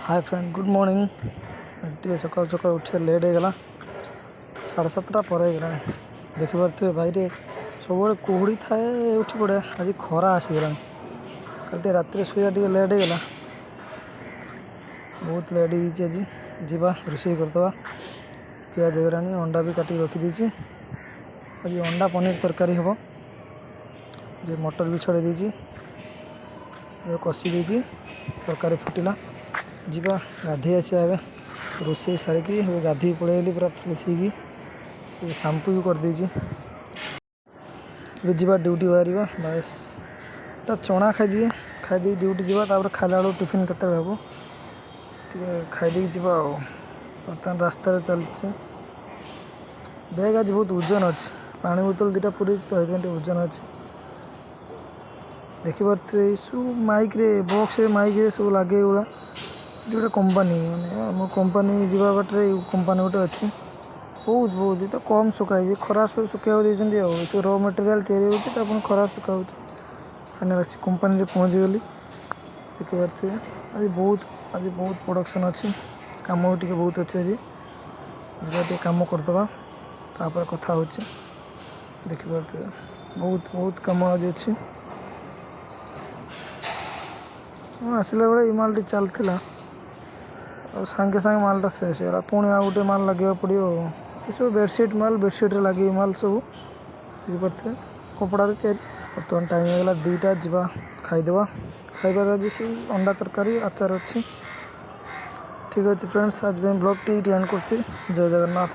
Hi friend good morning आज टे सकाल सकाल उठे लेट होगा 7:30 पर होगा देखिपे भाई सब कुहुड़ी थाए उठी पड़े आज खरा आसीगला कल रात शुआ टे लेट होगा बहुत लेट हो आज जीवा रोषे करदे पियाज होगा अंडा भी काटिक रखीदी आज अंडा पनीर तरकारी हम जो मटर भी छड़े देती कषि देकी तरकारी फुटिला जीवा गाधे आसा रोषे सारिकी गाधी पड़ेगली पूरा फ्रेश हो शैम्पू भी करदे जीवा ड्यूटी बाहर बस चना खाईदे ड्यूटी जावा खाला बेलू टिफिन केत हम खाईदे जावा बर्तमान रास्तार चलचे बैग आज बहुत ओजन अच्छे पानी बोतल 2टा पूरी तो ओजन अच्छे देखिपे सब माइक रे बॉक्स माइक रे सब लगे गुला जो कंपानी माने कंपानी जीवा बाटे कंपानी गोटे अच्छी बहुत बहुत तो कम सुखाई खरा सब सुखा देते सब र मटेरियल तैयारी खरा सुखा फाइनाल कंपानी पहुँच गली देखिपे आज बहुत प्रोडक्शन अच्छी कम भी बहुत अच्छे आज कम करदे तापर कथा हो देखिपे बहुत बहुत कम आज अच्छी आसला बेले ये मालटी चलता और सांगे सांगे मालटा शेष होगा पुणी आ गए माल लगे पड़ो ये सब बेडसीट माल बेडसीट लगे माल सब बुझीपे कपड़ा बर्तमान टाइम होगा 2टा जा खाईदे खाइबार आज से अंडा तरकारी आचार अच्छी ठीक अच्छे फ्रेंड्स आज ब्लॉग टी एंड कर जय जगन्नाथ।